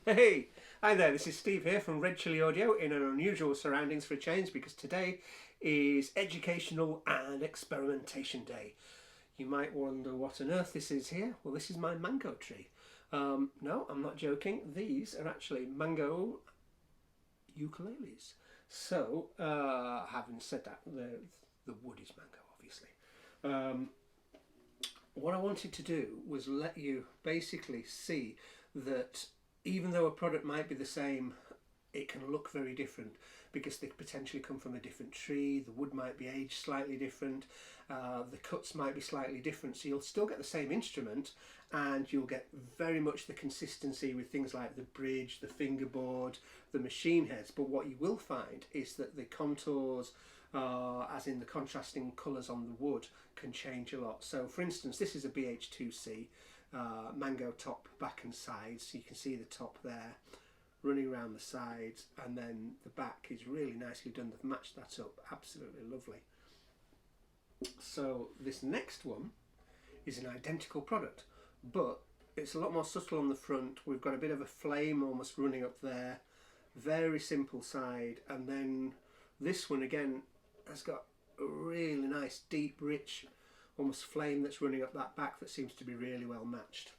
Hey, hi there, this is Steve here from Red Chilli Audio in an unusual surroundings for a change because today is Educational and Experimentation Day. You might wonder what on earth this is here. Well, this is my mango tree. No, I'm not joking. These are actually mango ukuleles. So, having said that, the wood is mango, obviously. What I wanted to do was let you basically see that even though a product might be the same, it can look very different because they potentially come from a different tree. The wood might be aged slightly different, the cuts might be slightly different, so you'll still get the same instrument and you'll get very much the consistency with things like the bridge, the fingerboard, the machine heads. But what you will find is that the contours, as in the contrasting colours on the wood, can change a lot. So for instance, this is a BH-2C mango top, back and sides. So you can see the top there running around the sides, and then the back is really nicely done. They've matched that up, absolutely lovely. So this next one is an identical product, but it's a lot more subtle on the front. We've got a bit of a flame almost running up there, very simple side, and then this one again has got a really nice deep rich almost flame that's running up that back that seems to be really well matched.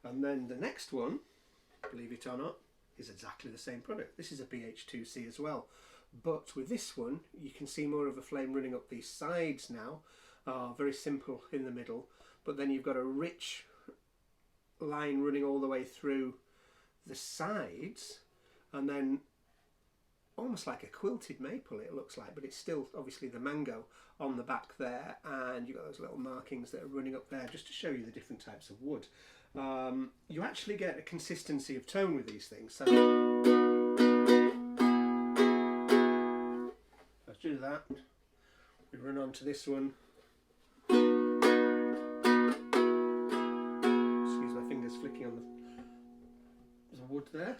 And then the next one, believe it or not, is exactly the same product. This is a BH-2C as well, but with this one you can see more of a flame running up these sides now, very simple in the middle, but then you've got a rich line running all the way through the sides, and then almost like a quilted maple it looks like, but it's still obviously the mango on the back there, and you've got those little markings that are running up there just to show you the different types of wood. You actually get a consistency of tone with these things. So let's do that. We run on to this one. Excuse my fingers flicking on the wood there.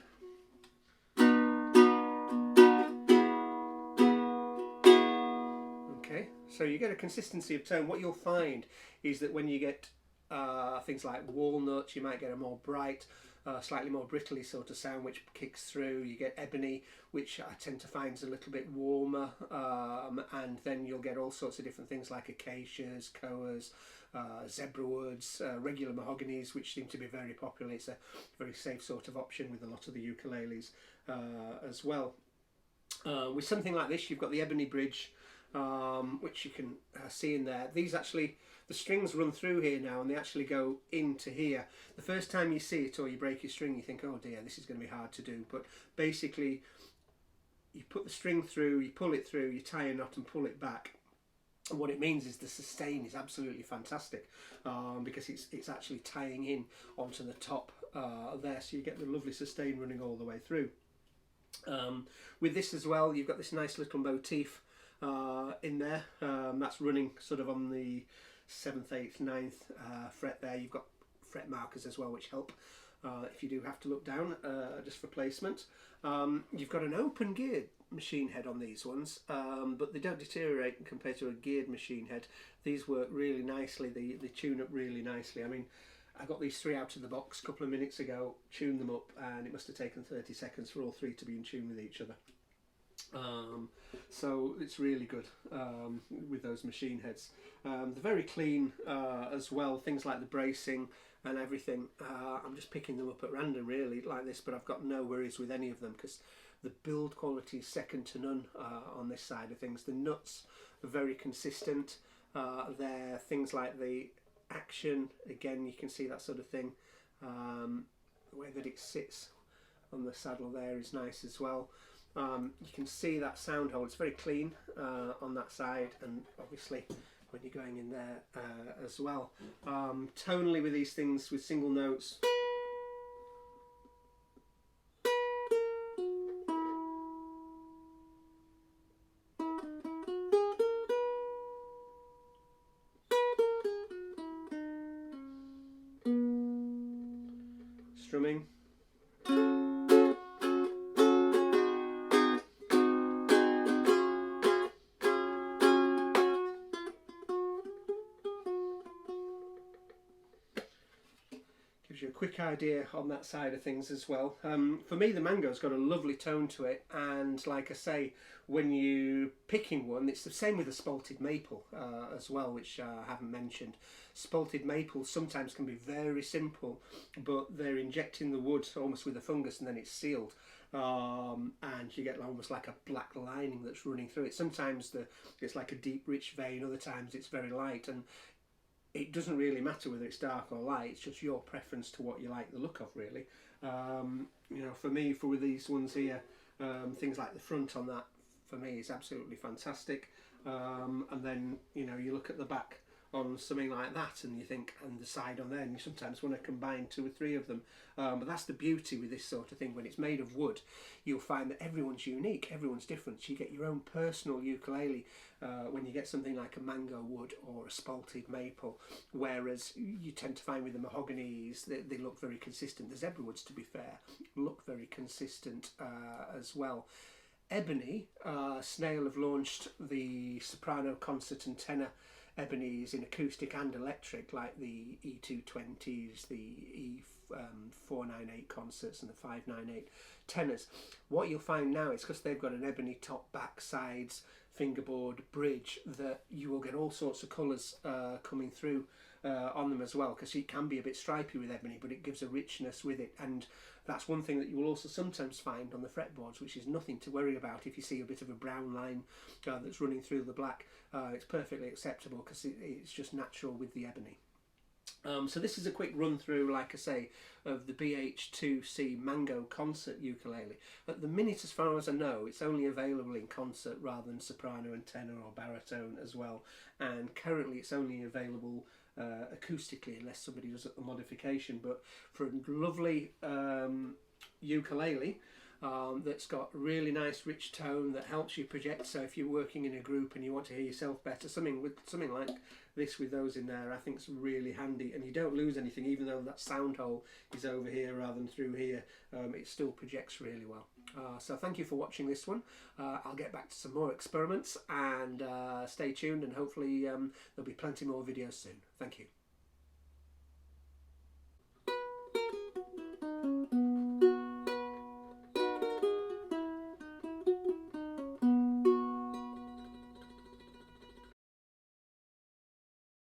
Okay, so you get a consistency of tone. What you'll find is that when you get things like walnut, you might get a more bright, slightly more brittly sort of sound which kicks through. You get ebony, which I tend to find is a little bit warmer, and then you'll get all sorts of different things like acacias, koas, zebra woods, regular mahoganies, which seem to be very popular. It's a very safe sort of option with a lot of the ukuleles as well. With something like this, you've got the ebony bridge, which you can see in there. These actually, the strings run through here now and they actually go into here. The first time you see it or you break your string, you think, oh dear, this is going to be hard to do. But basically, you put the string through, you pull it through, you tie a knot and pull it back. And what it means is the sustain is absolutely fantastic, because it's actually tying in onto the top there, so you get the lovely sustain running all the way through. With this as well, you've got this nice little motif in there, that's running sort of on the 7th, 8th, 9th fret there. You've got fret markers as well which help if you do have to look down just for placement. You've got an open geared machine head on these ones, but they don't deteriorate compared to a geared machine head. These work really nicely, they tune up really nicely. I mean, I got these three out of the box a couple of minutes ago, tuned them up, and it must have taken 30 seconds for all three to be in tune with each other. So it's really good with those machine heads. They're very clean as well, things like the bracing and everything. I'm just picking them up at random really like this, but I've got no worries with any of them because the build quality is second to none on this side of things. The nuts are very consistent. They're things like the action, again you can see that sort of thing. The way that it sits on the saddle there is nice as well. You can see that sound hole, it's very clean on that side, and obviously when you're going in there as well. Tonally with these things, with single notes, strumming. Gives gives you a quick idea on that side of things as well. For me, the mango's got a lovely tone to it, and like I say, when you're picking one, it's the same with the spalted maple as well, which I haven't mentioned. Spalted maples sometimes can be very simple, but they're injecting the wood almost with a fungus and then it's sealed. And you get almost like a black lining that's running through it. Sometimes it's like a deep rich vein, other times it's very light, and it doesn't really matter whether it's dark or light, it's just your preference to what you like the look of, really. You know, for me, for these ones here, things like the front on that, for me, is absolutely fantastic. And then, you know, you look at the back on something like that and you think, and the side on there, and you sometimes want to combine 2 or 3 of them. But that's the beauty with this sort of thing. When it's made of wood, you'll find that everyone's unique, everyone's different. You get your own personal ukulele when you get something like a mango wood or a spalted maple, whereas you tend to find with the mahoganies, they look very consistent. The zebra woods, to be fair, look very consistent as well. Ebony, Snail have launched the soprano, concert and tenor ebonies in acoustic and electric, like the E220s, the E498 concerts and the 598 tenors. What you'll find now is, because they've got an ebony top, back, sides, fingerboard, bridge, that you will get all sorts of colours coming through on them as well, because it can be a bit stripy with ebony, but it gives a richness with it. And that's one thing that you will also sometimes find on the fretboards, which is nothing to worry about. If you see a bit of a brown line that's running through the black, it's perfectly acceptable, because it's just natural with the ebony. So this is a quick run through, like I say, of the BH-2C Mango Concert Ukulele. At the minute, as far as I know, it's only available in concert rather than soprano and tenor or baritone as well. And currently it's only available acoustically, unless somebody does a modification. But for a lovely ukulele that's got really nice rich tone that helps you project, so if you're working in a group and you want to hear yourself better, something like this with those in there, I think is really handy, and you don't lose anything. Even though that sound hole is over here rather than through here, it still projects really well. So thank you for watching this one. I'll get back to some more experiments, and stay tuned, and hopefully there'll be plenty more videos soon. Thank you.